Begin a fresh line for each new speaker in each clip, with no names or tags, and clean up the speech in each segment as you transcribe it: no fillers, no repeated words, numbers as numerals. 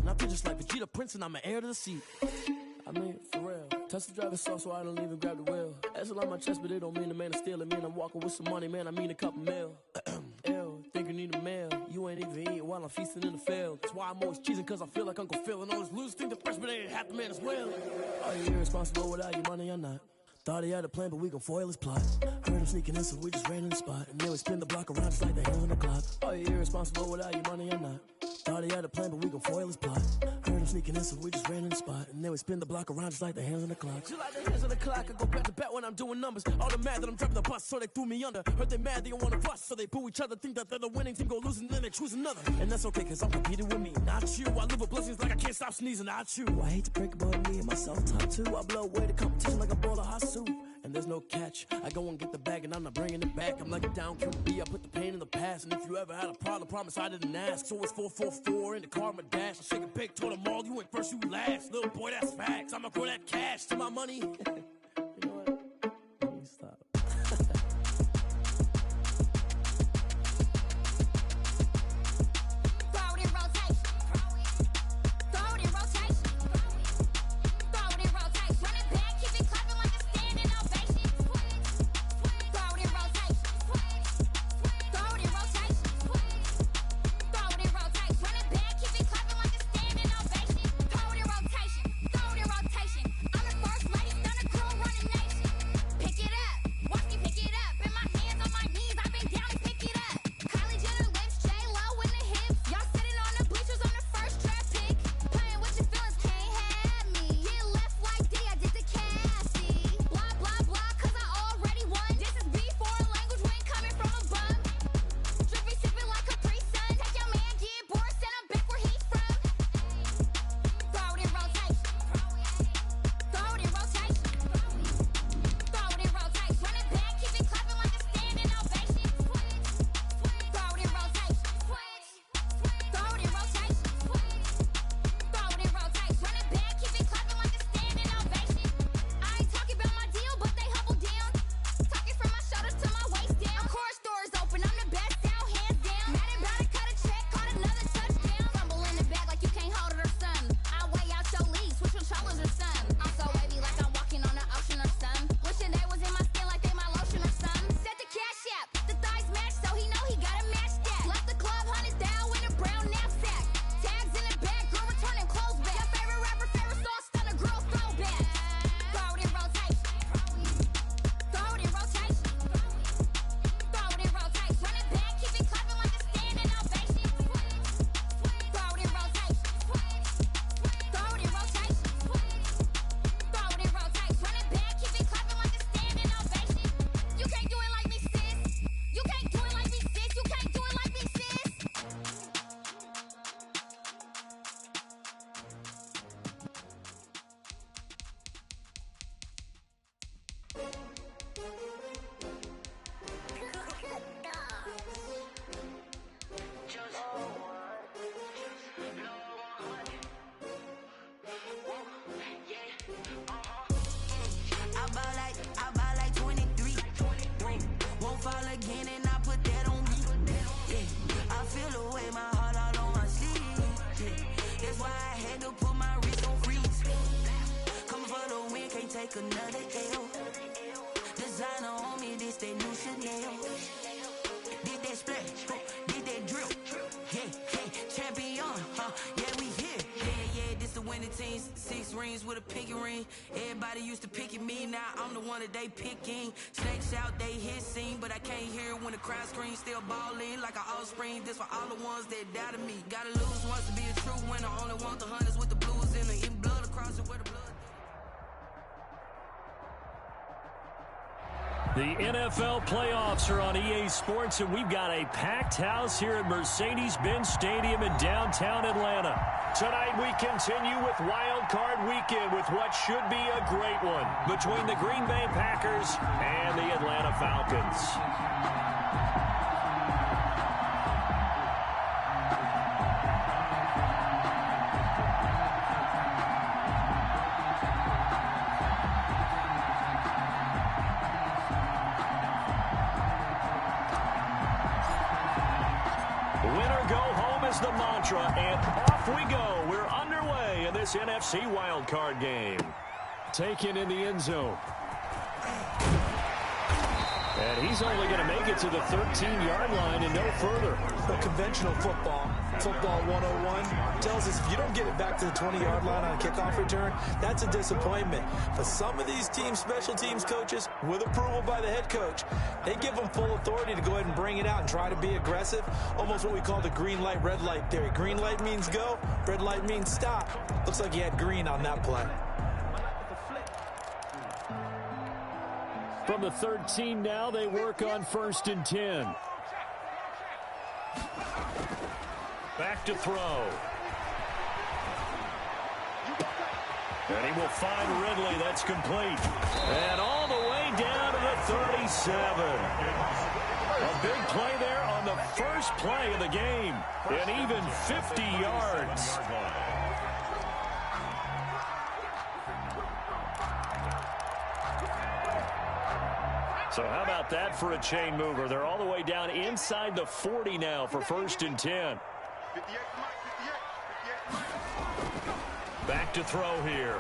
I feel just like Vegeta Prince and I'm an heir to the seat. I mean, for real. Touch the driver's soft so I don't even grab the wheel. That's on my chest, but it don't mean the man is stealing. Man, I'm walking with some money, man, I mean a couple mil. Ew, think you need a meal. You ain't even eating while I'm feasting in the field. That's why I'm always cheesing, cause I feel like Uncle Phil. And all those losers think the freshman ain't half the man as well. Are you irresponsible without your money or not? Thought he had a plan, but we gon' foil his plot. Heard him sneaking in, so we just ran in the spot. And then we spin the block around just like the hands on the clock. Are you irresponsible without your money or not? Thought he had a plan, but we gon' foil his plot. Heard him sneaking in, so we just ran in the spot. And then we spin the block around just like the hands on the clock. Just like the hands on the clock, I go back to back when I'm doing numbers. All the mad that I'm driving the bus, so they threw me under. Heard they mad, they don't wanna bust, so they boo each other. Think that they're the winning team, go losing, then they choose another. And that's okay, cause I'm competing with me, not you. I live with blessings like I can't stop sneezing, not you. I hate to break it, but me and myself top two. I blow away the competition like a bowl of hot soup. And there's no catch. I go and get the bag and I'm not bringing it back. I'm like a down QB, I put the pain in the past. And if you ever had a problem, promise I didn't ask. So it's 444 in the car, my dash. I shake a big, told them all, you went first, you last. Little boy, that's facts. I'ma throw that cash to my money. You know what? Let me stop.
Another L. Designer on me, this that new Chanel. Did that splash, did that drill. Yeah, champion, yeah, we here. Yeah, this the winning team. 6 rings with a pinky ring. Everybody used to pick at me, now I'm the one that they picking. Snakes out, they hit scene, but I can't hear when the crowd screams. Still ballin' like an offspring. This for all the ones that doubted me. Gotta lose once to be a true winner. Only want the hunters with the blues in them. Eating blood across it where the blood.
The NFL playoffs are on EA Sports, and we've got a packed house here at Mercedes-Benz Stadium in downtown Atlanta. Tonight we continue with Wild Card Weekend with what should be a great one between the Green Bay Packers and the Atlanta Falcons. Winner go home is the mantra, and off we go. We're this NFC wildcard game. Taken in the end zone. And he's only going to make it to the 13-yard line and no further.
Well, conventional football 101, tells us if you don't get it back to the 20-yard line on a kickoff return, that's a disappointment. But some of these special teams coaches, with approval by the head coach, they give them full authority to go ahead and bring it out and try to be aggressive. Almost what we call the green light, red light theory. Green light means go, red light means stop. Looks like he had green on that play.
From the 13 now, they work on 1st and 10. Back to throw. And he will find Ridley. That's complete. And all the way down to the 37. A big play there on the first play of the game. And even 50 yards. So how about that for a chain mover? They're all the way down inside the 40 now for 1st and 10. Back to throw here.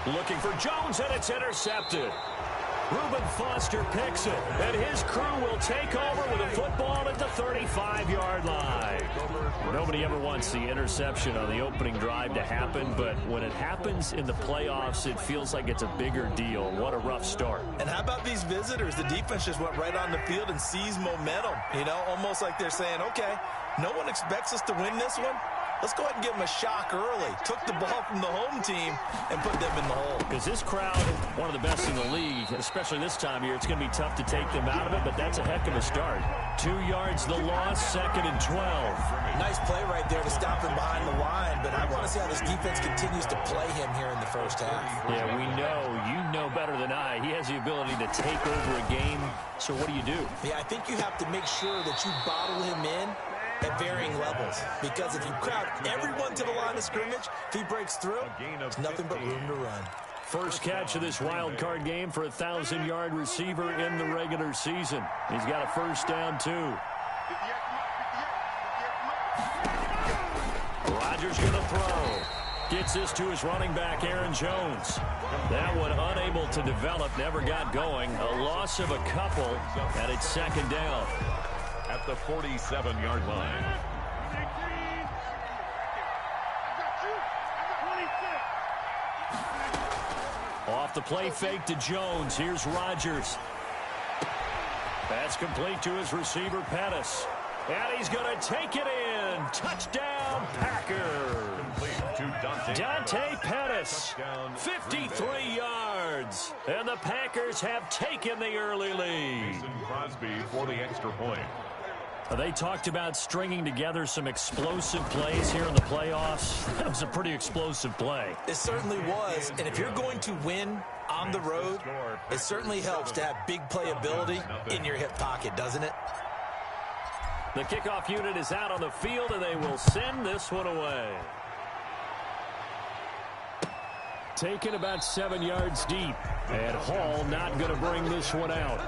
Looking for Jones, and it's intercepted. Reuben Foster picks it, and his crew will take over with a football at the 35-yard line. Nobody ever wants the interception on the opening drive to happen, but when it happens in the playoffs, it feels like it's a bigger deal. What a rough start.
And how about these visitors? The defense just went right on the field and seized momentum. You know, almost like they're saying, okay, no one expects us to win this one. Let's go ahead and give them a shock early. Took the ball from the home team and put them in the hole.
Because this crowd, one of the best in the league, especially this time of year, it's going to be tough to take them out of it, but that's a heck of a start. 2 yards the loss, 2nd and 12.
Nice play right there to stop him behind the line, but I want to see how this defense continues to play him here in the first half.
Yeah, we know. You know better than I. He has the ability to take over a game, so what do you do?
Yeah, I think you have to make sure that you bottle him in at varying levels, because if you crowd everyone to the line of scrimmage, if he breaks through, there's nothing but room to run.
First catch of this wild card game for a 1,000-yard receiver in the regular season. He's got a first down, too. Rodgers going to throw. Gets this to his running back, Aaron Jones. That one unable to develop, never got going. A loss of a couple, and it's 2nd down.
At the 47-yard line.
Off the play fake to Jones. Here's Rodgers. That's complete to his receiver, Pettis. And he's going to take it in. Touchdown, Packers. Dante Pettis, 53 yards. And the Packers have taken the early lead.
Crosby for the extra point.
They talked about stringing together some explosive plays here in the playoffs. That was a pretty explosive play.
It certainly was, and if you're going to win on the road, it certainly helps to have big playability in your hip pocket, doesn't it?
The kickoff unit is out on the field, and they will send this one away. Taken about 7 yards deep, and Hall not going to bring this one out.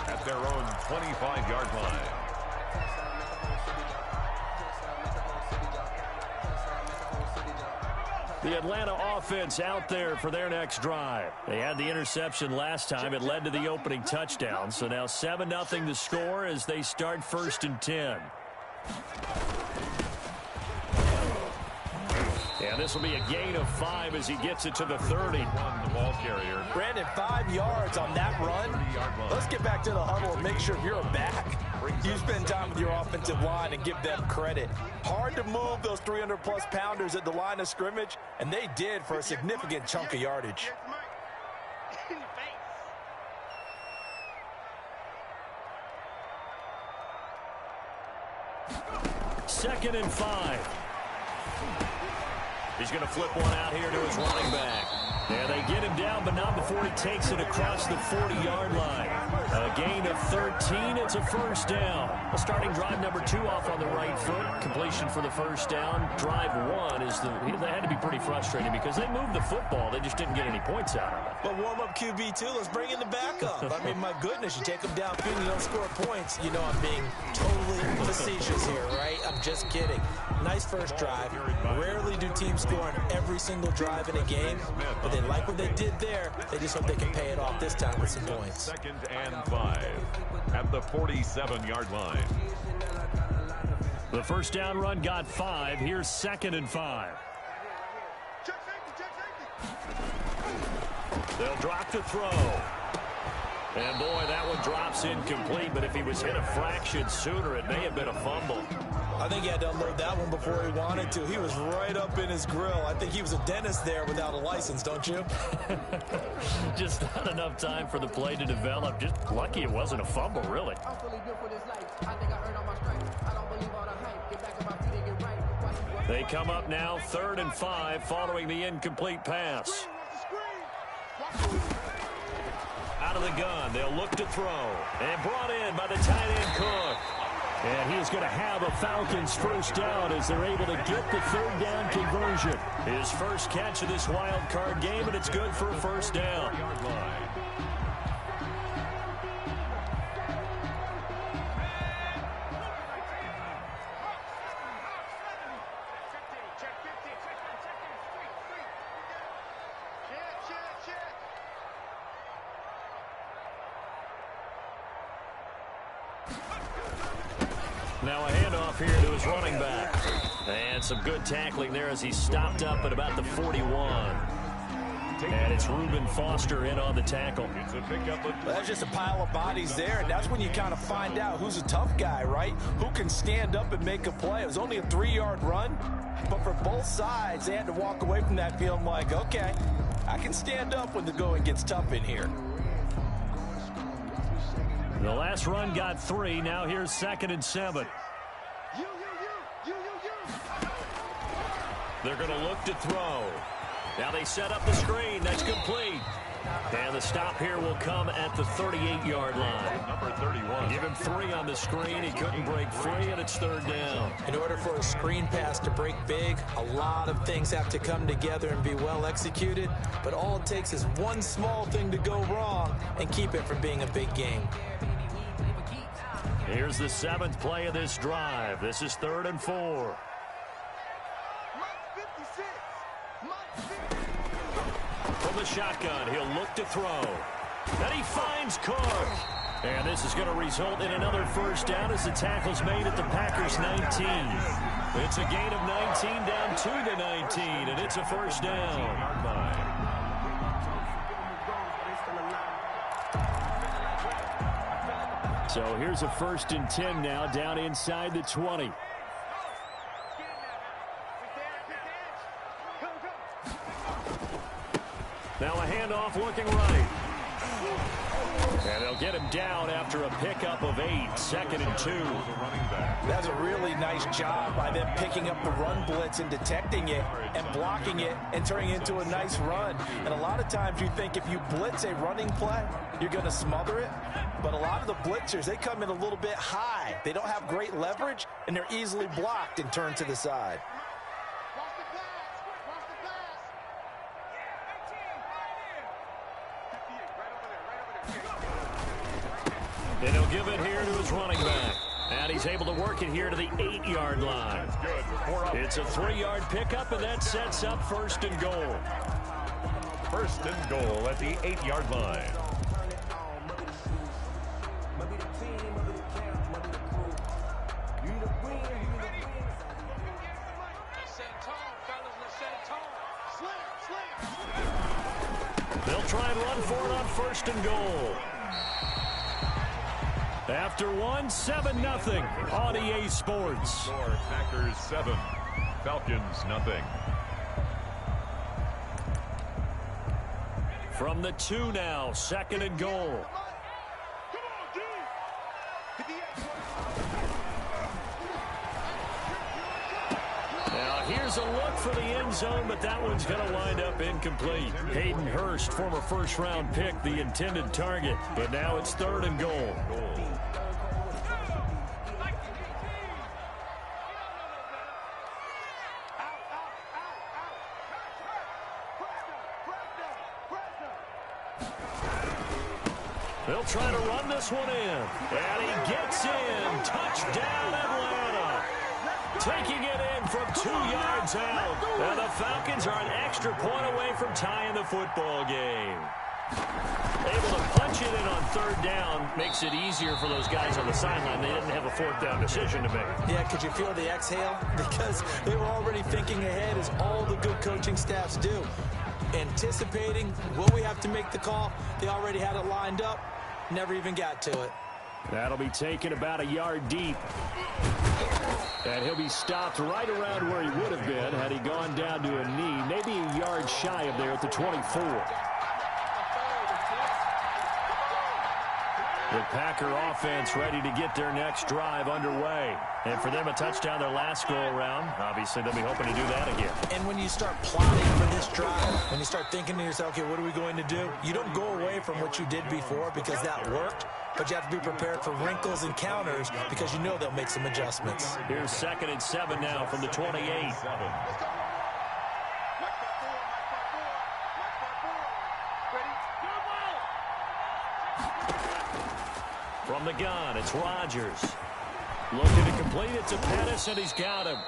At their own 25-yard line.
The Atlanta offense out there for their next drive. They had the interception last time. It led to the opening touchdown. So now 7-0 to score as they start 1st and 10. And this will be a gain of 5 as he gets it to the 30.
The ball carrier.
Brandon, 5 yards on that run. Let's get back to the huddle and make sure if you're a back, you spend time with your offensive line and give them credit. Hard to move those 300-plus pounders at the line of scrimmage, and they did for a significant chunk of yardage.
Second and 5. He's going to flip one out here to his running back. Yeah, they get him down, but not before he takes it across the 40-yard line. A gain of 13. It's a first down. A starting drive number 2 off on the right foot. Completion for the first down. Drive 1 is they had to be pretty frustrating because they moved the football. They just didn't get any points out of it.
But warm-up QB, too. Let's bring in the backup. I mean, my goodness, you take them downfield and you don't score points. You know I'm being totally facetious here, right? I'm just kidding. Nice first drive. Rarely do teams score on every single drive in a game, but they like what they did there. They just hope they can pay it off this time with some points.
2nd and 5 at the 47-yard line.
The first down run got 5. Here's 2nd and 5. They'll drop to throw. And, boy, that one drops incomplete, but if he was hit a fraction sooner, it may have been a fumble.
I think he had to unload that one before he wanted to. He was right up in his grill. I think he was a dentist there without a license, don't you?
Just not enough time for the play to develop. Just lucky it wasn't a fumble, really. They come up now 3rd and 5 following the incomplete pass. Out of the gun, they'll look to throw. And brought in by the tight end Cook. And he is going to have a Falcons first down as they're able to get the 3rd down conversion. His first catch of this wild card game, and it's good for a first down. Now a handoff here to his running back. And some good tackling there as he stopped up at about the 41. And it's Reuben Foster in on the tackle.
Well, that's just a pile of bodies there, and that's when you kind of find out who's a tough guy, right? Who can stand up and make a play. It was only a 3-yard run, but for both sides, they had to walk away from that feeling like, okay, I can stand up when the going gets tough in here.
The last run got 3. Now here's 2nd and 7. They're going to look to throw. Now they set up the screen. That's complete. And the stop here will come at the 38-yard line.
Number 31.
Give him 3 on the screen. He couldn't break free, and it's 3rd down.
In order for a screen pass to break big, a lot of things have to come together and be well executed. But all it takes is one small thing to go wrong and keep it from being a big game.
Here's the 7th play of this drive. This is 3rd and 4. From the shotgun, he'll look to throw. And he finds Cook. And this is going to result in another first down as the tackle's made at the Packers' 19. It's a gain of 19 down to the 19, and it's a first down. So here's a 1st and 10 now down inside the 20. Now a handoff looking right. And they'll get him down after a pickup of 8. 2nd and 2.
That's a really nice job by them picking up the run blitz and detecting it and blocking it and turning it into a nice run. And a lot of times you think if you blitz a running play, you're going to smother it. But a lot of the blitzers, they come in a little bit high. They don't have great leverage, and they're easily blocked and turned to the side.
And he'll give it here to his running back. And he's able to work it here to the 8-yard line. It's a 3-yard pickup, and that sets up 1st and goal.
1st and goal at the 8-yard line.
They'll try and run for it on 1st and goal. After 1, 7-0 on EA Sports.
Packers 7, Falcons nothing.
From the 2 now, 2nd and goal. Now here's a look for the end zone, but that one's going to wind up incomplete. Hayden Hurst, former first-round pick, the intended target, but now it's 3rd and goal. They'll try to run this one in. And he gets in. Touchdown, Atlanta. taking it in from 2 yards out. And the Falcons are an extra point away from tying the football game. Able to punch it in on 3rd down makes it easier for those guys on the sideline. They didn't have a 4th down decision to make.
Yeah, could you feel the exhale? Because they were already thinking ahead, as all the good coaching staffs do. Anticipating, will we have to make the call? They already had it lined up, never even got to it.
That'll be taken about a yard deep. And he'll be stopped right around where he would have been had he gone down to a knee, maybe a yard shy of there at the 24. The Packer offense ready to get their next drive underway. And for them, a touchdown their last go-around. Obviously, they'll be hoping to do that again.
And when you start plotting for this drive, when you start thinking to yourself, okay, what are we going to do? You don't go away from what you did before because that worked, but you have to be prepared for wrinkles and counters because you know they'll make some adjustments.
Here's 2nd and 7 now from the 28. From the gun, it's Rodgers. Looking to complete it to Pettis, and he's got him.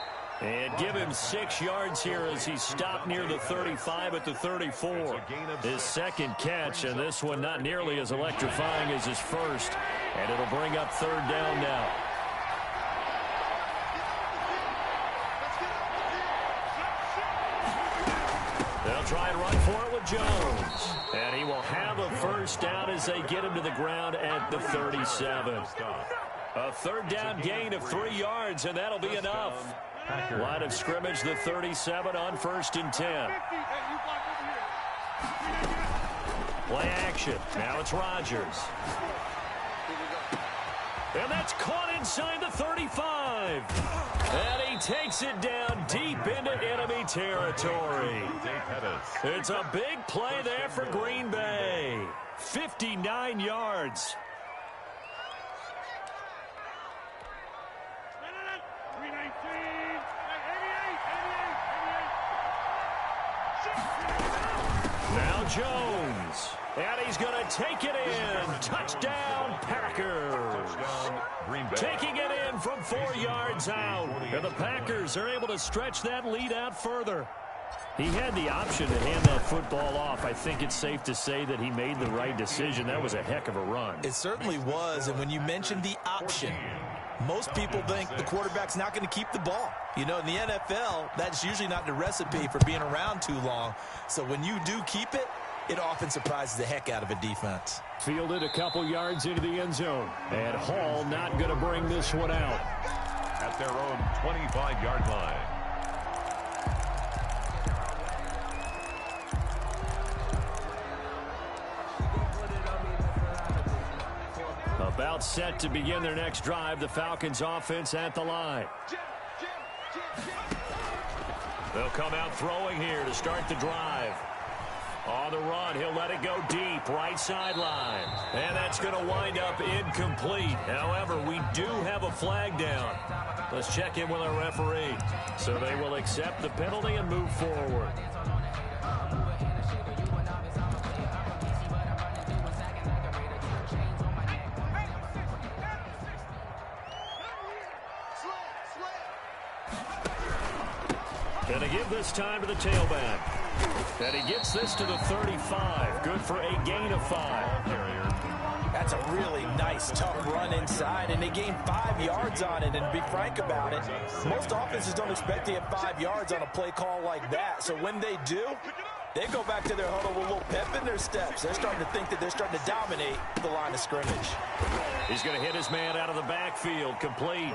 And give him 6 yards here as he's stopped near the 35 at the 34. His 2nd catch, and this one not nearly as electrifying as his first. And it'll bring up 3rd down now. They'll try and run for it with Jones. And he will have a 1st down as they get him to the ground at the 37. A 3rd down gain of 3 yards, and that'll be enough. Line of scrimmage, the 37 on 1st and 10. Play action. Now it's Rodgers. And that's caught inside the 35. And he takes it down deep into enemy territory. It's a big play there for Green Bay. 59 yards. Now Jones. And he's going to take it in. Touchdown, Packers. Taking it in from 4 yards out. And the Packers are able to stretch that lead out further. He had the option to hand that football off. I think it's safe to say that he made the right decision. That was a heck of a run.
It certainly was. And when you mentioned the option, most people think the quarterback's not going to keep the ball. You know, in the NFL, that's usually not the recipe for being around too long. So when you do keep it, it often surprises the heck out of a defense.
Fielded a couple yards into the end zone. And Hall not going to bring this one out.
At their own 25-yard line.
About set to begin their next drive. The Falcons offense at the line. They'll come out throwing here to start the drive. On the run, he'll let it go deep, right sideline. And that's going to wind up incomplete. However, we do have a flag down. Let's check in with our referee. So they will accept the penalty and move forward. And to give this time to the tailback. And he gets this to the 35. Good for a gain of 5.
That's a really nice, tough run inside, and they gained 5 yards on it. And to be frank about it, most offenses don't expect to get 5 yards on a play call like that. So when they do, they go back to their huddle with a little pep in their steps. They're starting to think that they're starting to dominate the line of scrimmage.
He's going to hit his man out of the backfield. Complete.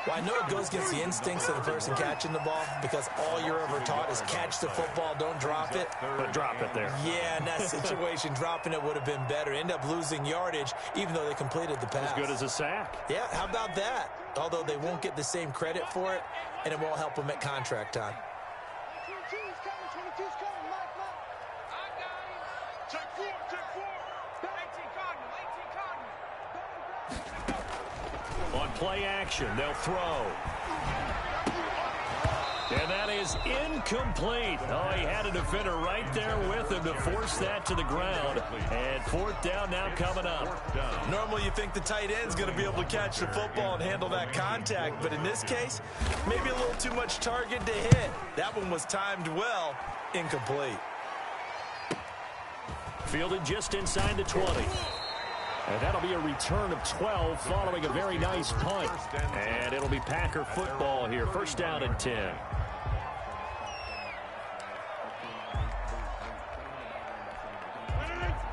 Well, I know it goes against the instincts of the person catching the ball because all you're ever taught is catch the football, don't drop it.
But drop it there.
Yeah, in that situation, dropping it would have been better. End up losing yardage, even though they completed the pass.
As good as a sack.
Yeah, how about that? Although they won't get the same credit for it, and it won't help them at contract time.
On play action, they'll throw. And that is incomplete. Oh, he had a defender right there with him to force that to the ground. And fourth down now coming up.
Normally you think the tight end's going to be able to catch the football and handle that contact, but in this case, maybe a little too much target to hit. That one was timed well, incomplete.
Fielded just inside the 20. And that'll be a return of 12 following a very nice punt. And it'll be Packer football here. First down and 10.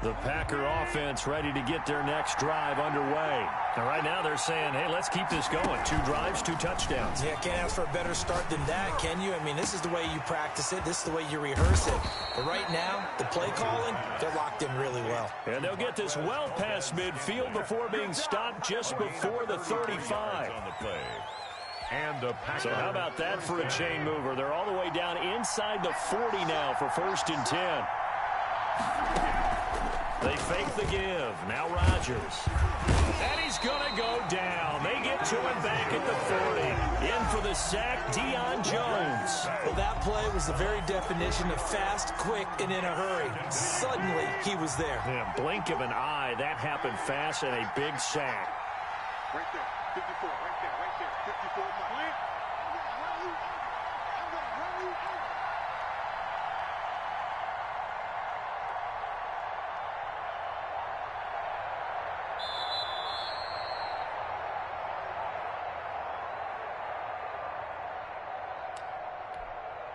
The Packer offense ready to get their next drive underway. And right now they're saying, hey, let's keep this going. 2 drives, 2 touchdowns.
Yeah, can't ask for a better start than that, can you? I mean, this is the way you practice it. This is the way you rehearse it. But right now, the play calling, they're locked in really well.
And they'll get this well past midfield before being stopped just before the 35. So how about that for a chain mover? They're all the way down inside the 40 now for first and 10. They fake the give. Now Rodgers. And he's going to go down. They get to him back at the 40. In for the sack, Deion Jones.
Well, that play was the very definition of fast, quick, and in a hurry. Suddenly, he was there.
Yeah, blink of an eye. That happened fast and a big sack.
Right there. 54. Right there. Right there. 54.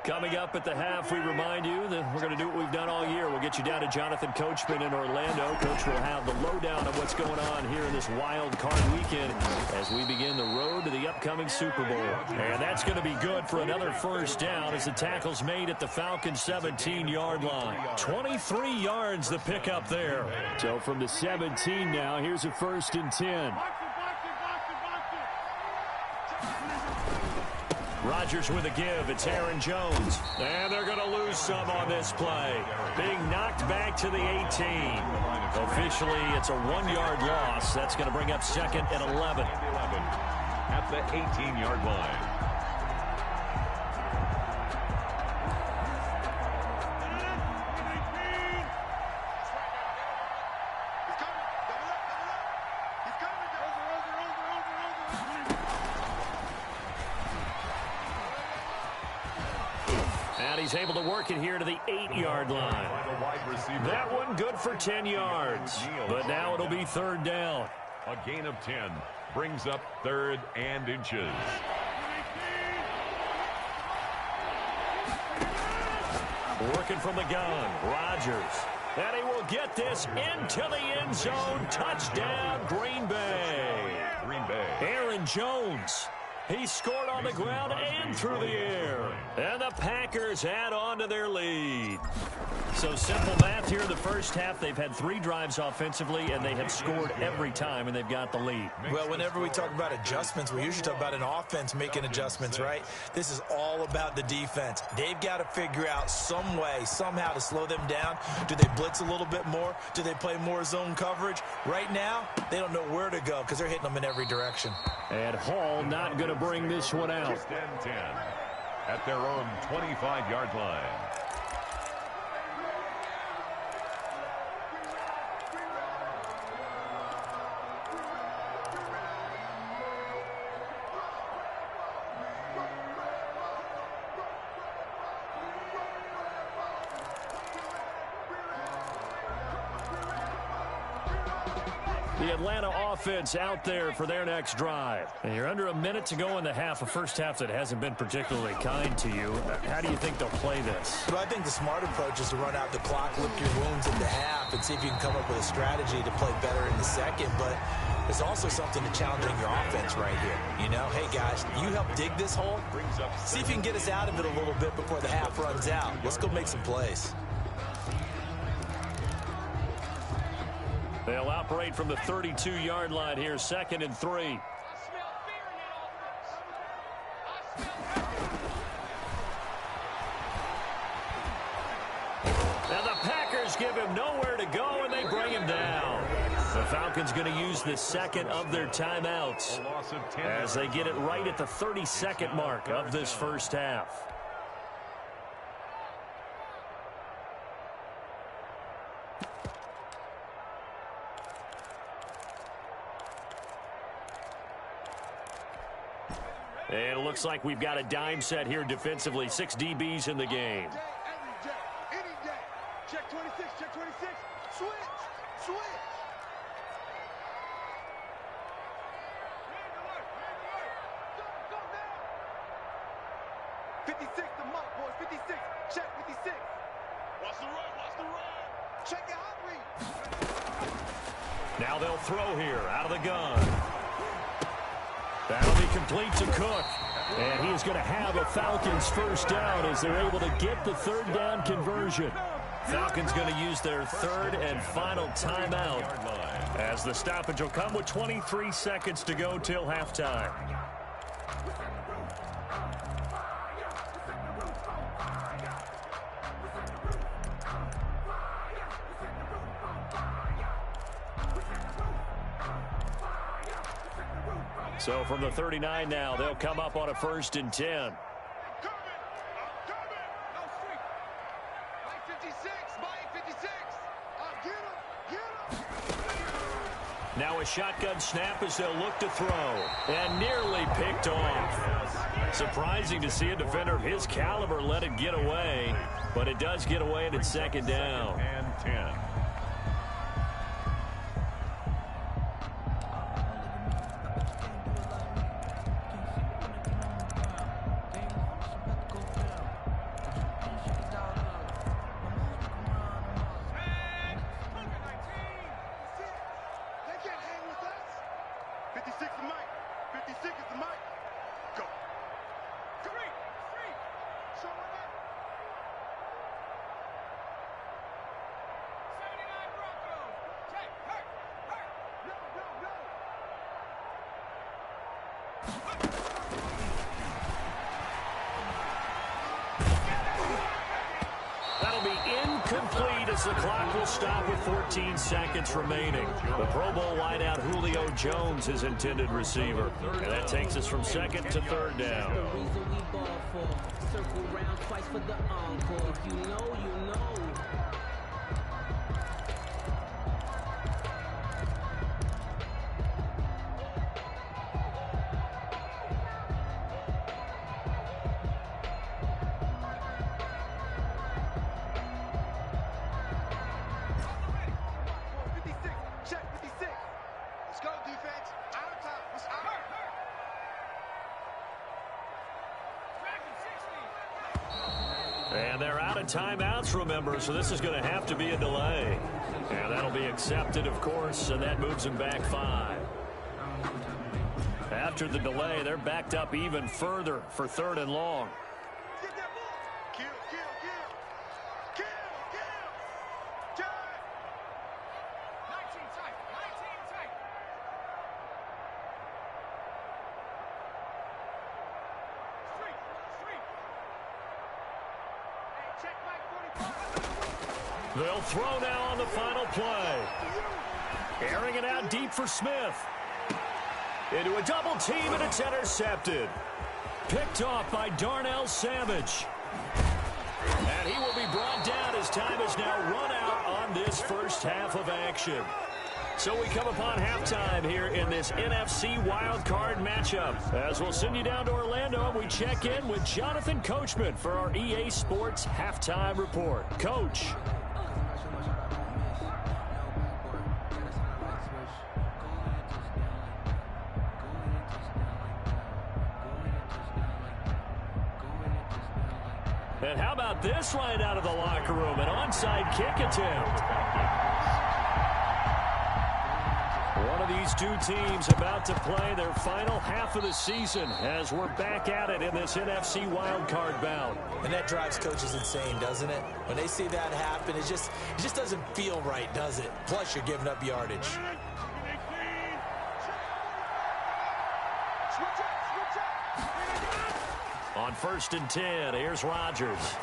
Coming up at the half, we remind you that we're going to do what we've done all year. We'll get you down to Jonathan Coachman in Orlando. Coach will have the lowdown of what's going on here in this wild card weekend as we begin the road to the upcoming Super Bowl. And that's going to be good for another first down as the tackle's made at the Falcons' 17-yard line. 23 yards the pickup there. So from the 17 now, here's a first and 10. Rodgers with a give. It's Aaron Jones. And they're going to lose some on this play. Being knocked back to the 18. Officially, it's a 1-yard loss. That's going to bring up second and 11.
At the 18-yard line.
He's able to work it here to the 8-yard line. That one good for 10 yards. But now it'll be third down.
A gain of 10 brings up third and inches.
Working from the gun, Rodgers. And he will get this into the end zone. Touchdown, Green Bay.
Green Bay.
Aaron Jones. He scored on the ground and through the air. And the Packers add on to their lead. So simple math here in the first half. They've had 3 drives offensively, and they have scored every time, and they've got the lead.
Well, whenever we talk about adjustments, we usually talk about an offense making adjustments, right? This is all about the defense. They've got to figure out some way, somehow to slow them down. Do they blitz a little bit more? Do they play more zone coverage? Right now, they don't know where to go because they're hitting them in every direction.
And Hall not going to bring this one out.
First and 10 at their own 25-yard line.
The Atlanta offense out there for their next drive. And you're under a minute to go in the half, a first half that hasn't been particularly kind to you. How do you think they'll play this?
Well, I think the smart approach is to run out the clock, lick your wounds in the half, and see if you can come up with a strategy to play better in the second. But there's also something to challenging your offense right here. You know, hey, guys, you help dig this hole. See if you can get us out of it a little bit before the half runs out. Let's go make some plays.
They'll operate from the 32-yard line here, second and 3. And the Packers give him nowhere to go, and they bring him down. The Falcons going to use the second of their timeouts as they get it right at the 30-second mark of this first half. And it looks like we've got a dime set here defensively. 6 DBs in the game.
Every day, any day. Check 26, check 26. Switch, switch. 56 the mark, boys. 56. Check 56. Watch the run, watch the run. Check your hot read.
Now they'll throw here out of the gun. That'll be complete to Cook. And he's going to have a Falcons first down as they're able to get the third down conversion. Falcons going to use their third and final timeout as the stoppage will come with 23 seconds to go till halftime. So from the 39 now, they'll come up on a 1st and 10. Now a shotgun snap as they'll look to throw. And nearly picked off. Surprising to see a defender of his caliber let it get away. But it does get away and it's 2nd down.
And 10.
That'll be incomplete as the clock will stop with 14 seconds remaining. The Pro Bowl wideout Julio Jones is intended receiver. And that takes us from 2nd to 3rd down.
Circle round twice for the encore. If you know, you know.
And they're out of timeouts, remember, so this is going to have to be a delay. And that'll be accepted, of course, and that moves them back 5. After the delay, they're backed up even further for 3rd and long.
Get that ball. Kill. Kill. 19 tight. 19 tight. Street. Hey, check Mike 45.
They'll throw now on the final play. Airing it out deep for Smith. Into a double team, and it's intercepted. Picked off by Darnell Savage. And he will be brought down as time is now run out on this first half of action. So we come upon halftime here in this NFC wildcard matchup. As we'll send you down to Orlando, we check in with Jonathan Coachman for our EA Sports Halftime Report. Coach. And how about this right out of the locker room? An onside kick attempt. One of these two teams about to play their final half of the season as we're back at it in this NFC wildcard bout.
And that drives coaches insane, doesn't it? When they see that happen, it just doesn't feel right, does it? Plus, you're giving up yardage.
On 1st and 10, here's Rodgers.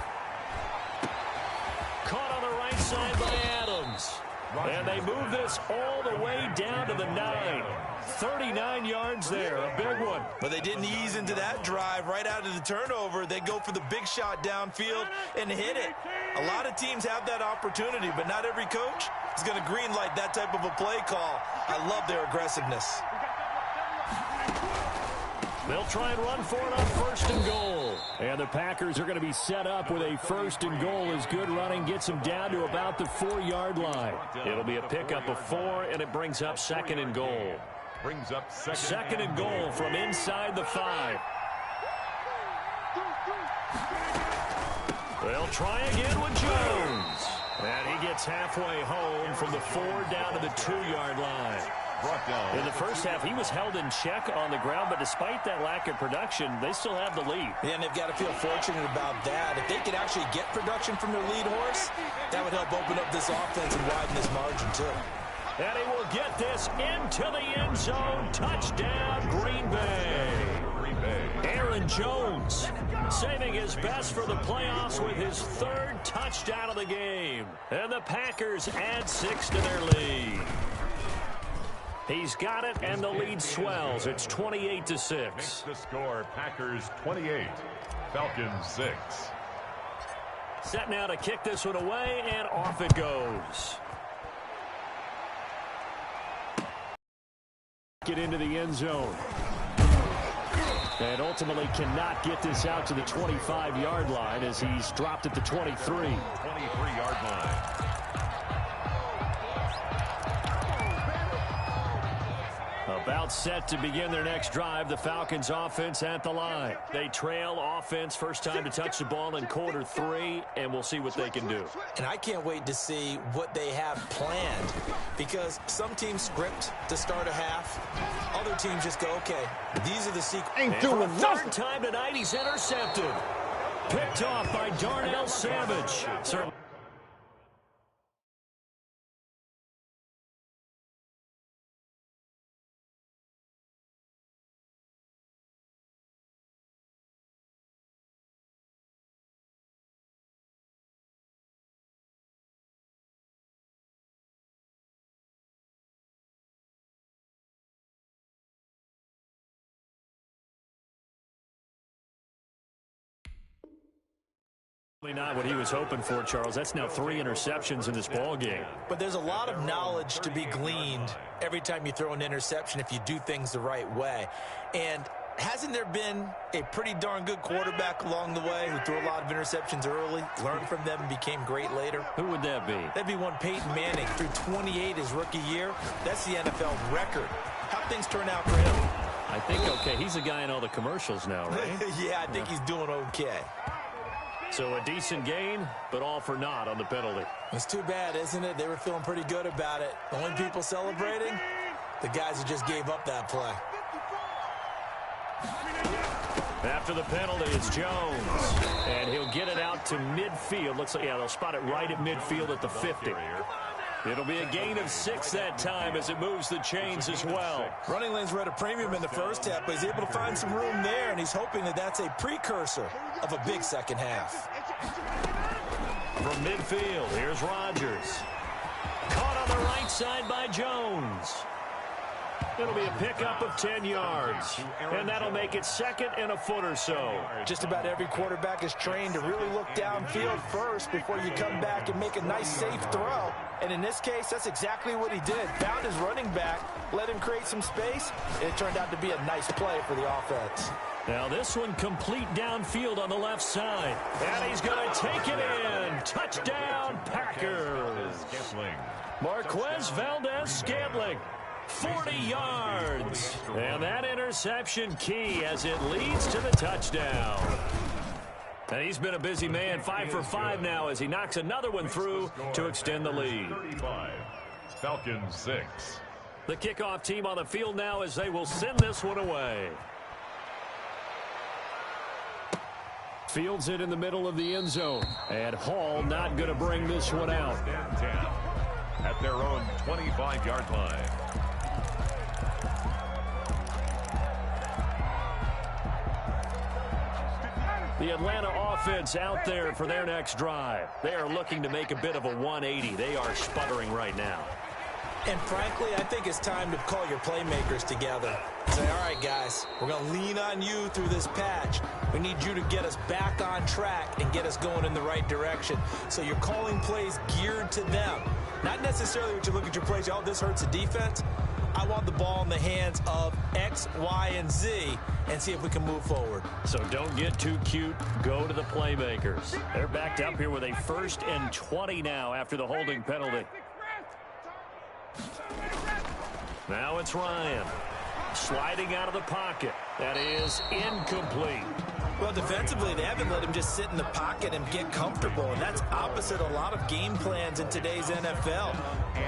Caught on the right side by Adams. And they move this all the way down to the 9. 39 yards there, a big one.
But they didn't ease into that drive right out of the turnover. They go for the big shot downfield and hit it. A lot of teams have that opportunity, but not every coach is going to greenlight that type of a play call. I love their aggressiveness.
They'll try and run for it on 1st and goal. And the Packers are going to be set up with a 1st and goal as good running gets them down to about the 4-yard line. It'll be a pickup of 4, and it brings up 2nd and goal.
Brings up
2nd and goal from inside the 5. They'll try again with Jones. And he gets halfway home from the 4 down to the 2-yard line. In the first half, he was held in check on the ground, but despite that lack of production, they still have the lead.
Yeah, and they've got to feel fortunate about that. If they could actually get production from their lead horse, that would help open up this offense and widen this margin, too.
And he will get this into the end zone. Touchdown, Green Bay. Aaron Jones saving his best for the playoffs with his 3rd touchdown of the game. And the Packers add 6 to their lead. He's got it, and the lead swells. It's 28-6.
Makes the score, Packers 28, Falcons 6.
Set now to kick this one away, and off it goes. Get into the end zone. And ultimately cannot get this out to the 25-yard line as he's dropped at the 23.
23-yard line.
About set to begin their next drive, the Falcons offense at the line. They trail offense, first time to touch the ball in quarter 3, and we'll see what they can do.
And I can't wait to see what they have planned, because some teams script to start a half. Other teams just go, okay, these are the sequences.
Ain't doing nothing. 3rd time tonight, he's intercepted. Picked off by Darnell Savage. Not what he was hoping for, Charles. That's now 3 interceptions in this ball game.
But there's a lot of knowledge to be gleaned every time you throw an interception if you do things the right way. And hasn't there been a pretty darn good quarterback along the way who threw a lot of interceptions early, learned from them, and became great later?
Who would that be?
That'd be one Peyton Manning. Threw 28 his rookie year. That's the NFL record. How'd things turn out for him?
I think okay. He's a guy in all the commercials now, right?
Yeah, I think he's doing okay.
So a decent gain, but all for naught on the penalty.
It's too bad, isn't it? They were feeling pretty good about it. The only people celebrating, the guys who just gave up that play.
After the penalty, it's Jones. And he'll get it out to midfield. Looks like, yeah, they'll spot it right at midfield at the 50. It'll be a gain of 6 that time as it moves the chains as well.
Running lanes were at a premium in the first half, but he's able to find some room there, and he's hoping that that's a precursor of a big second half.
From midfield, here's Rodgers. Caught on the right side by Jones. It'll be a pickup of 10 yards, and that'll make it 2nd and a foot or so.
Just about every quarterback is trained to really look downfield first before you come back and make a nice, safe throw. And in this case, that's exactly what he did. Found his running back, let him create some space. It turned out to be a nice play for the offense.
Now this one complete downfield on the left side. And he's going to take it in. Touchdown, Packers. Marquez Valdez-Scantling. 40 yards. And that interception key as it leads to the touchdown. And he's been a busy man, 5 for 5 now as he knocks another one through to extend the lead.
35, Falcons 6.
The kickoff team on the field now as they will send this one away. Fields it in the middle of the end zone. And Hall not going to bring this one out.
Down at their own 25-yard line.
The The Atlanta offense out there for their next drive. They are looking to make a bit of a 180. They are sputtering right now.
And frankly, I think it's time to call your playmakers together. Say, all right, guys, we're going to lean on you through this patch. We need you to get us back on track and get us going in the right direction. So you're calling plays geared to them. Not necessarily what you look at your plays, oh, this hurts the defense. I want the ball in the hands of X, Y, and Z and see if we can move forward.
So don't get too cute. Go to the playmakers. They're backed up here with a 1st and 20 now after the holding penalty. Now it's Ryan. Sliding out of the pocket. That is incomplete.
Well, defensively, they haven't let him just sit in the pocket and get comfortable, and that's opposite a lot of game plans in today's NFL.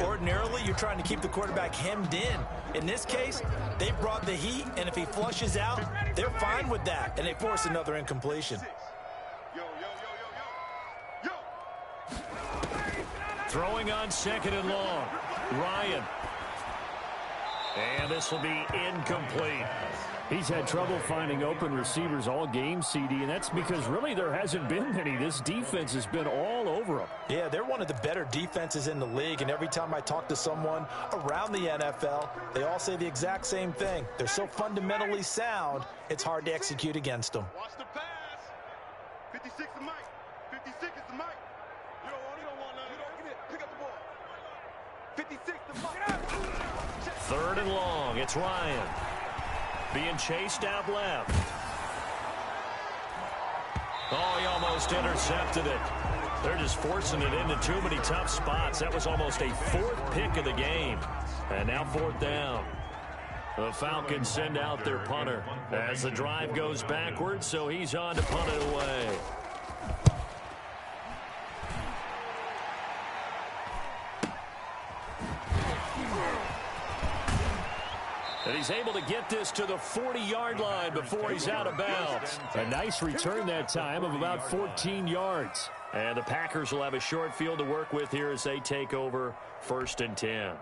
Ordinarily, you're trying to keep the quarterback hemmed in. In this case, they brought the heat, and if he flushes out, they're fine with that, and they force another incompletion.
Throwing on 2nd and long. Ryan. And this will be incomplete. He's had trouble finding open receivers all game, CD, and that's because really there hasn't been any. This defense has been all over him.
Yeah, they're one of the better defenses in the league, and every time I talk to someone around the NFL, they all say the exact same thing. They're so fundamentally sound, it's hard to execute against them.
Watch the pass. 56 is Mike. 56 is the Mike. You don't want none. You don't get it. Pick up the ball. 56 is Mike.
3rd and long. It's Ryan. Being chased out left. Oh, he almost intercepted it. They're just forcing it into too many tough spots. That was almost a 4th pick of the game. And now 4th down. The Falcons send out their punter as the drive goes backwards, so he's on to punt it away. And he's able to get this to the 40-yard line before he's out of bounds. A nice return that time of about 14 yards. And the Packers will have a short field to work with here as they take over 1st and 10.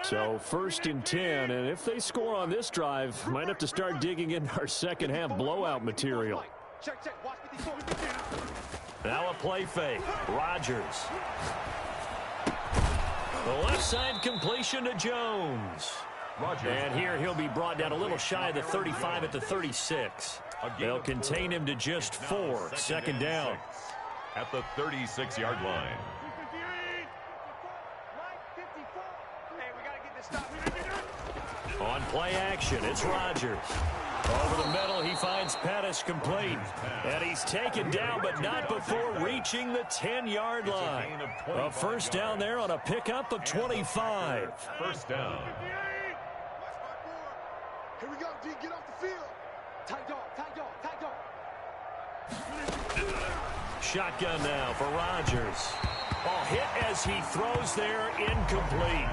So 1st and 10, and if they score on this drive, might have to start digging in our second half blowout material. Now a play fake. Rodgers. The left side completion to Jones. And here he'll be brought down a little shy of the 35 at the 36. They'll contain him to just 4. 2nd down.
At the 36-yard line.
On play action, it's Rodgers. Over the middle, he finds Pettis complete. And he's taken down, but not before reaching the 10-yard line. A 1st down there on a pickup of 25.
1st down.
Here we go, D. Get off the field. Tight dog, tight dog, tight dog.
Shotgun now for Rodgers. Ball hit as he throws there, incomplete.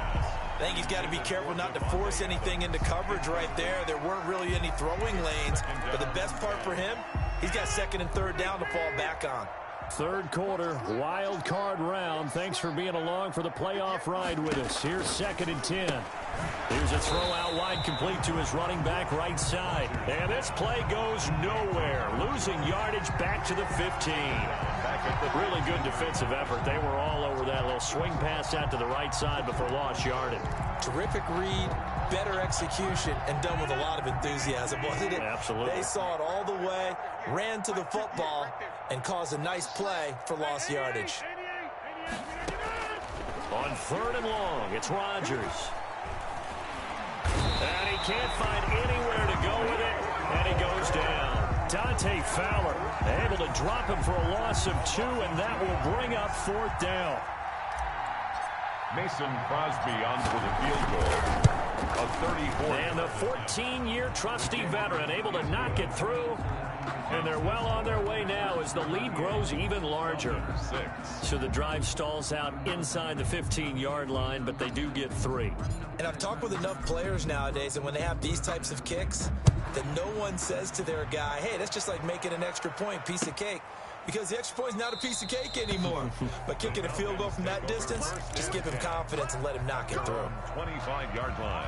I think he's got to be careful not to force anything into coverage right there. There weren't really any throwing lanes, but the best part for him, he's got 2nd and 3rd down to fall back on.
3rd quarter, wild card round. Thanks for being along for the playoff ride with us. Here's 2nd and 10. Here's a throw out wide complete to his running back right side. And this play goes nowhere. Losing yardage back to the 15. Really good defensive effort. They were all over that little swing pass out to the right side before lost yardage.
Terrific read, better execution, and done with a lot of enthusiasm, wasn't it?
Absolutely.
They saw it all the way, ran to the football, and caused a nice play for lost yardage.
On 3rd and long, it's Rodgers. And he can't find anywhere to go with it, and he goes down. Dante Fowler able to drop him for a loss of 2, and that will bring up 4th down.
Mason Crosby on for the field goal. A 34.
And the 14-year trusty veteran able to knock it through. And they're well on their way now as the lead grows even larger. So the drive stalls out inside the 15-yard line, but they do get 3.
And I've talked with enough players nowadays, and when they have these types of kicks, that no one says to their guy, hey, that's just like making an extra point, piece of cake. Because the extra point is not a piece of cake anymore. But kicking a field goal from that distance, just give him confidence and let him knock it through.
25-yard line.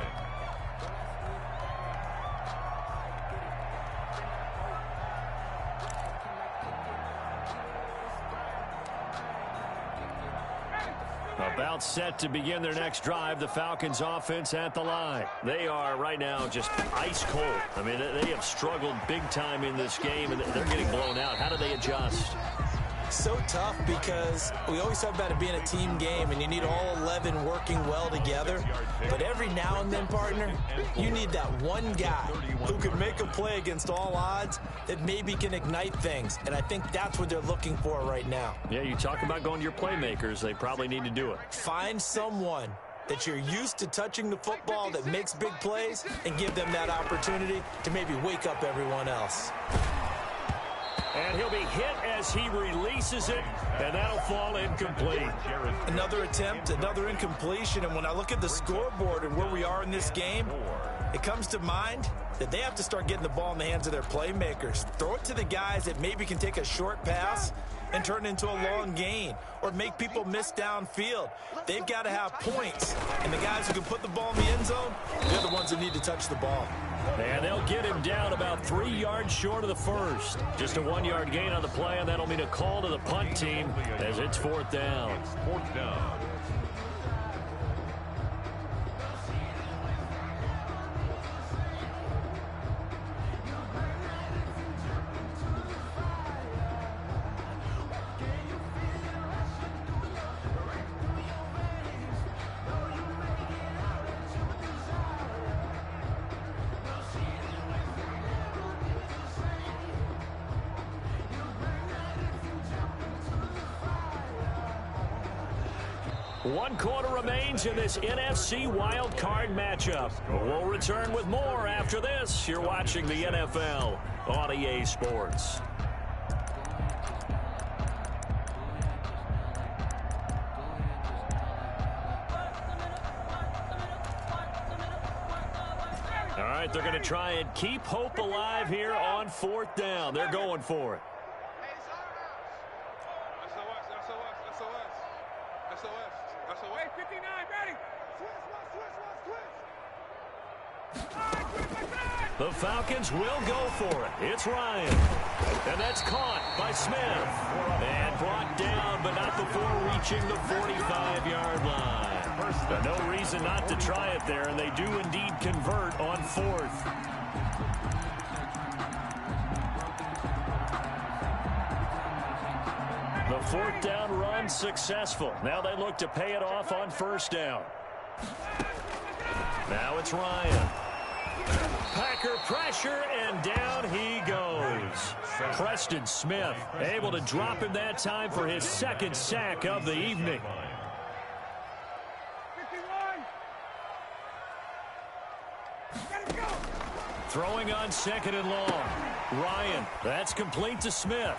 About set to begin their next drive, the Falcons offense at the line. They are right now just ice cold. I mean, they have struggled big time in this game, and they're getting blown out. How do they adjust?
So tough because we always talk about it being a team game and you need all 11 working well together. But every now and then, partner, you need that one guy who can make a play against all odds that maybe can ignite things. And I think that's what they're looking for right now.
Yeah, you talk about going to your playmakers. They probably need to do it.
Find someone that you're used to touching the football that makes big plays and give them that opportunity to maybe wake up everyone else.
And he'll be hit as he releases it, and that'll fall incomplete.
Another attempt, another incompletion, and when I look at the scoreboard and where we are in this game, it comes to mind that they have to start getting the ball in the hands of their playmakers. Throw it to the guys that maybe can take a short pass and turn it into a long gain or make people miss downfield. They've got to have points, and the guys who can put the ball in the end zone, they're the ones that need to touch the ball.
And they'll get him down about 3 yards short of the first. Just a 1-yard gain on the play, and that'll mean a call to the punt team as it's 4th down.
It's 4th down.
One quarter remains in this NFC wild card matchup. We'll return with more after this. You're watching the NFL on EA Sports. All right, they're going to try and keep hope alive here on 4th down. They're going for it. The Falcons will go for it. It's Ryan. And that's caught by Smith. And brought down, but not before reaching the 45-yard line. No reason not to try it there, and they do indeed convert on 4th. The 4th down run successful. Now they look to pay it off on 1st down. Now it's Ryan. Packer pressure, and down he goes. Preston Smith able to drop him that time for his 2nd sack of the evening. Throwing on 2nd and long. Ryan, that's complete to Smith.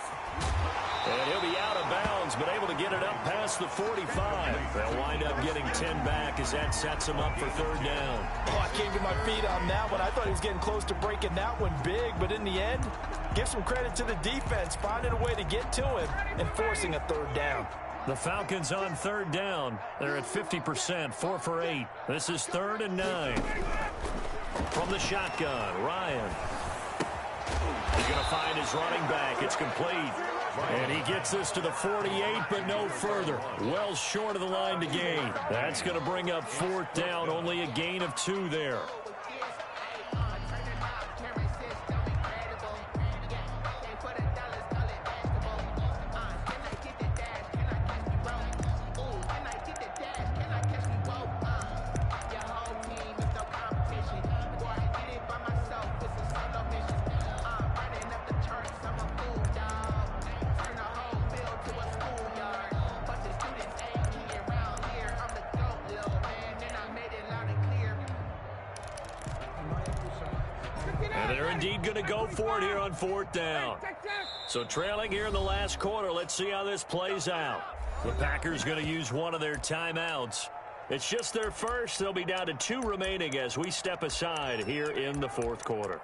And he'll be out of bounds, but able to get it up past the 45. They'll wind up getting 10 back as that sets him up for 3rd down.
Oh, I came to my feet on that one. I thought he was getting close to breaking that one big, but in the end, give some credit to the defense, finding a way to get to him and forcing a 3rd down.
The Falcons on 3rd down. They're at 50%, 4 for 8. This is 3rd and 9. From the shotgun, Ryan. He's going to find his running back. It's complete. And he gets this to the 48, but no further. Well short of the line to gain. That's going to bring up 4th down, only a gain of 2 there. Going to go for it here on 4th down. So trailing here in the last quarter, let's see how this plays out. The Packers going to use one of their timeouts. It's just their first. They'll be down to 2 remaining as we step aside here in the 4th quarter.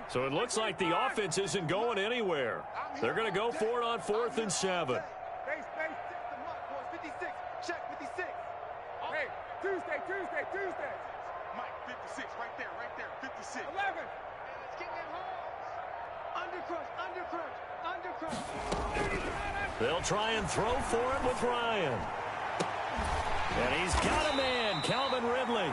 So it looks like the offense isn't going anywhere. They're going to go for it on 4th and 7.
Base, 56. Check 56. Hey, Tuesday. Mike, 56, right there, 56. 11. It's getting in home. Undercrush.
They'll try and throw for it with Ryan. And he's got a man, Calvin Ridley.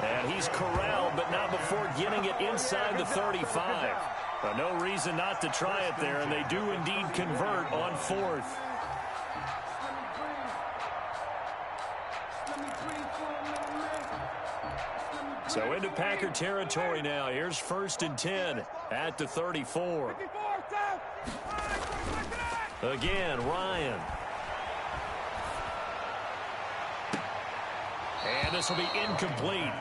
And he's corralled, but not before getting it inside the 35. But no reason not to try it there, and they do indeed convert on 4th. So into Packer territory now. Here's 1st and 10 at the 34. Again, Ryan. And this will be incomplete.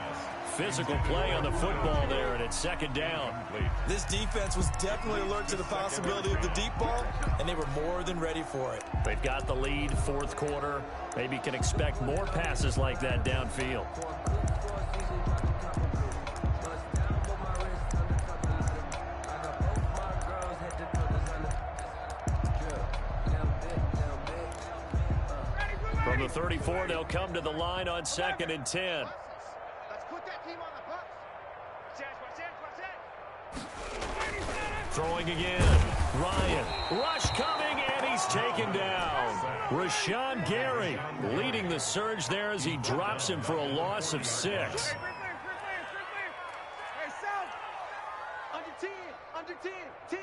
Physical play on the football there, and it's 2nd down.
This defense was definitely alert to the possibility of the deep ball, and they were more than ready for it.
They've got the lead, 4th quarter. Maybe can expect more passes like that downfield. From the 34, they'll come to the line on 2nd and 10.
Let's put that team on the bus.
Throwing again. Ryan. Rush coming, and he's taken down. Rashawn Gary leading the surge there as he drops him for a loss of 6.
Hey, South. Under 10. 10.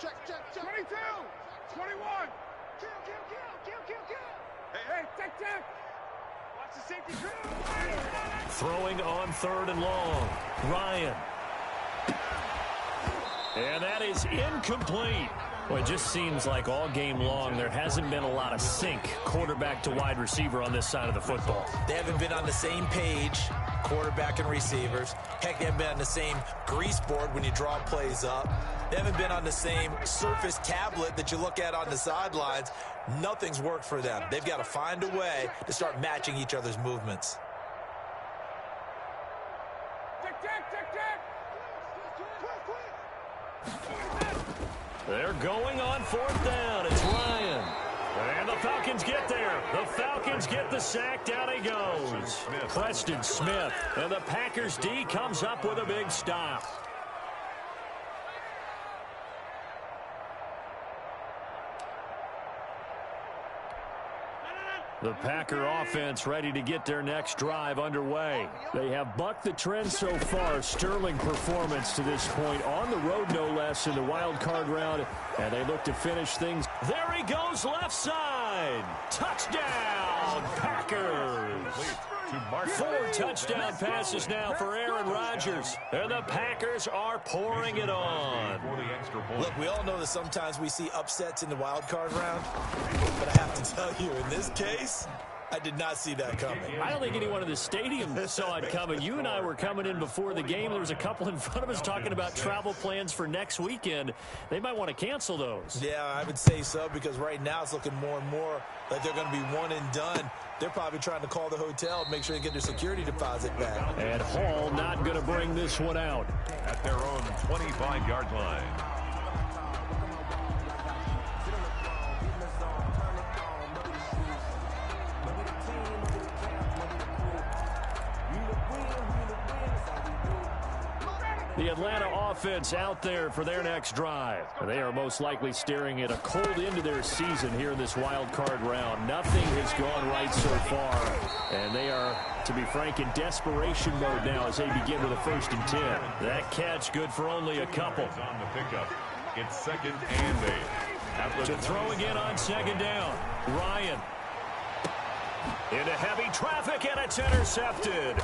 Check. 22. 21. Kill. Hey, check. Watch the safety crew.
Throwing on 3rd and long. Ryan. And that is incomplete. Well, it just seems like all game long there hasn't been a lot of sync quarterback to wide receiver on this side of the football.
They haven't been on the same page, quarterback and receivers. Heck, they haven't been on the same grease board when you draw plays up. They haven't been on the same Surface tablet that you look at on the sidelines. Nothing's worked for them. They've got to find a way to start matching each other's movements.
They're going on 4th down. It's Ryan. And the Falcons get there. The Falcons get the sack. Down he goes. Preston Smith. And the Packers D comes up with a big stop. The Packer offense ready to get their next drive underway. They have bucked the trend so far. Sterling performance to this point on the road, no less, in the wild card round. And they look to finish things. There he goes, left side. Touchdown, Packers. 4 touchdown passes now for Aaron Rodgers. And the Packers are pouring it on.
Look, we all know that sometimes we see upsets in the wild card round. But I have to tell you, in this case, I did not see that coming.
I don't think anyone in the stadium saw it coming. You and I were coming in before the game. There was a couple in front of us talking about travel plans for next weekend. They might want to cancel those.
Yeah, I would say so, because right now it's looking more and more like they're going to be one and done. They're probably trying to call the hotel and make sure they get their security deposit back.
And Hall not going to bring this one out.
At their own 25-yard line.
The Atlanta offense out there for their next drive. They are most likely staring at a cold end to their season here in this wild card round. Nothing has gone right so far. And they are, to be frank, in desperation mode now as they begin with a 1st and 10. That catch good for only a couple.
On the pickup. It's 2nd and 8.
To throw again on 2nd down. Ryan. Into heavy traffic, and it's intercepted.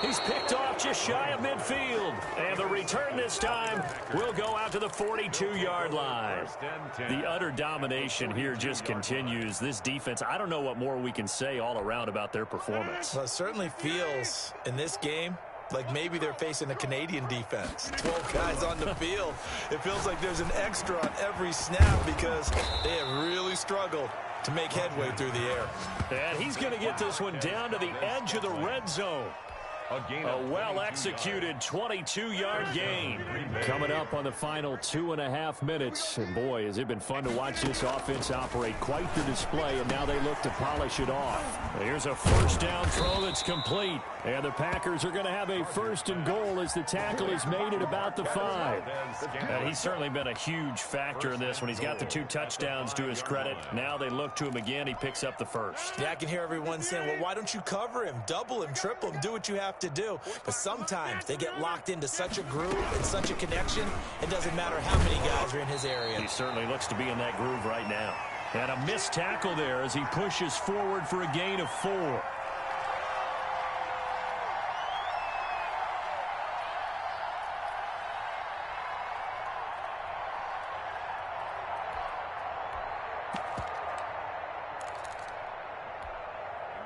He's picked off just shy of midfield. And the return this time will go out to the 42-yard line. The utter domination here just continues. This defense, I don't know what more we can say all around about their performance.
Well, it certainly feels in this game like maybe they're facing a Canadian defense. 12 guys on the field. It feels like there's an extra on every snap because they have really struggled to make headway through the air.
And he's going to get this one down to the edge of the red zone. A well-executed 22-yard gain. Coming up on the final 2.5 minutes. And boy, has it been fun to watch this offense operate. Quite the display, and now they look to polish it off. Here's a first down throw that's complete. And the Packers are going to have a 1st and goal as the tackle is made at about the 5. And he's certainly been a huge factor in this when he's got the 2 touchdowns to his credit. Now they look to him again. He picks up the 1st.
Yeah, I can hear everyone saying, well, why don't you cover him, double him, triple him, do what you have to do. But sometimes they get locked into such a groove and such a connection, it doesn't matter how many guys are in his area.
He certainly looks to be in that groove right now. And a missed tackle there as he pushes forward for a gain of 4.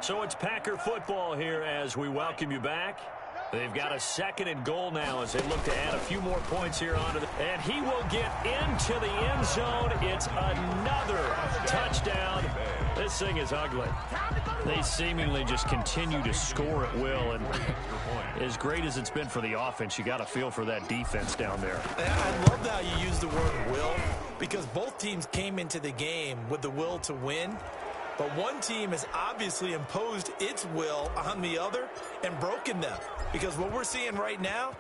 So it's Packer football here as we welcome you back. They've got a 2nd and goal now as they look to add a few more points here onto the... And he will get into the end zone. It's another touchdown. This thing is ugly. They seemingly just continue to score at will. And as great as it's been for the offense, you got to feel for that defense down there.
I love how you use the word will, because both teams came into the game with the will to win. But one team has obviously imposed its will on the other and broken them. Because what we're seeing right now,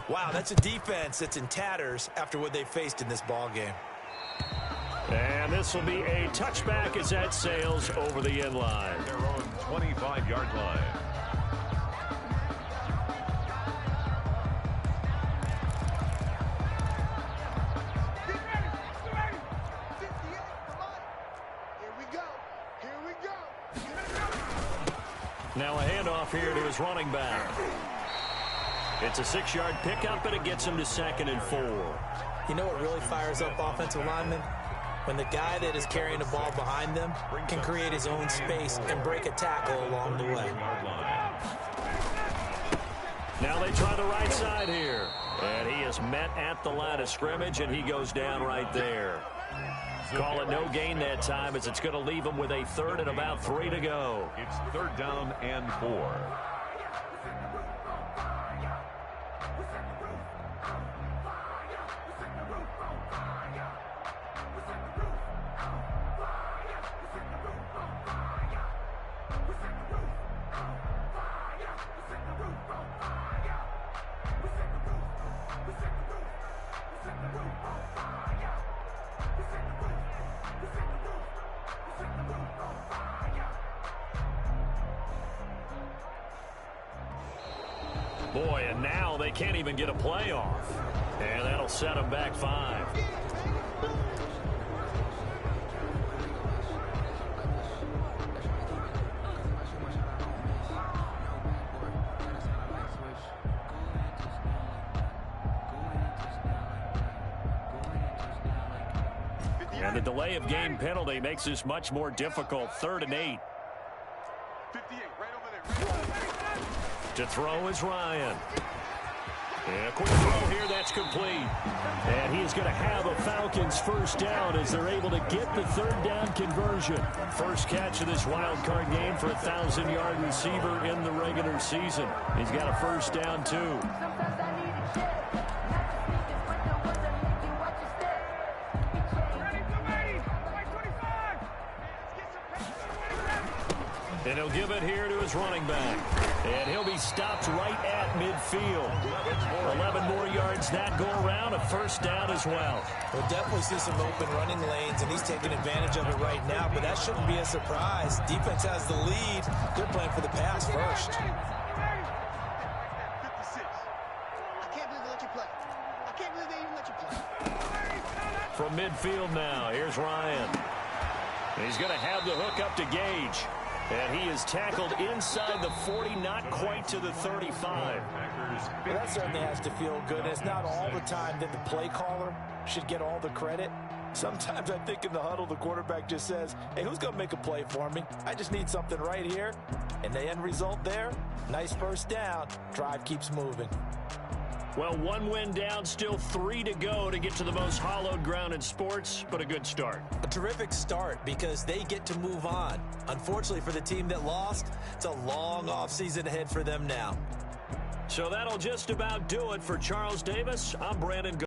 wow, that's a defense that's in tatters after what they faced in this ball game.
And this will be a touchback as that sails over the end line.
Their own 25-yard line.
Now a handoff here to his running back. It's a 6-yard pickup, and it gets him to 2nd and 4.
You know what really fires up offensive linemen? When the guy that is carrying the ball behind them can create his own space and break a tackle along the way.
Now they try the right side here. And he is met at the line of scrimmage, and he goes down right there. Call it no gain that time as it's going to leave him with a 3rd and about 3 to go.
It's 3rd down and 4.
Boy, and now they can't even get a play off. And that'll set them back 5. And the delay of game penalty makes this much more difficult. 3rd and 8.
58, right over there.
To throw is Ryan. And a quick throw here, that's complete. And he is going to have a Falcons 1st down as they're able to get the 3rd down conversion. First catch of this wild card game for a 1,000-yard receiver in the regular season. He's got a 1st down, too. And he'll give it here to his running back. And he'll be stopped right at midfield. 11 more yards that go around, a 1st down as well.
We'll definitely see some open running lanes, and he's taking advantage of it right now, but that shouldn't be a surprise. Defense has the lead. They're playing for the pass first.
56. I can't believe they let you play. I can't believe they even let you play.
From midfield now, here's Ryan. And he's going to have the hook up to Gage. And he is tackled inside the 40, not quite to the 35.
Well, that certainly has to feel good. It's not all the time that the play caller should get all the credit. Sometimes I think in the huddle, the quarterback just says, hey, who's going to make a play for me? I just need something right here. And the end result there, nice 1st down. Drive keeps moving.
Well, 1 win down, still 3 to go to get to the most hallowed ground in sports, but a good start.
A terrific start because they get to move on. Unfortunately for the team that lost, it's a long offseason ahead for them now.
So that'll just about do it for Charles Davis. I'm Brandon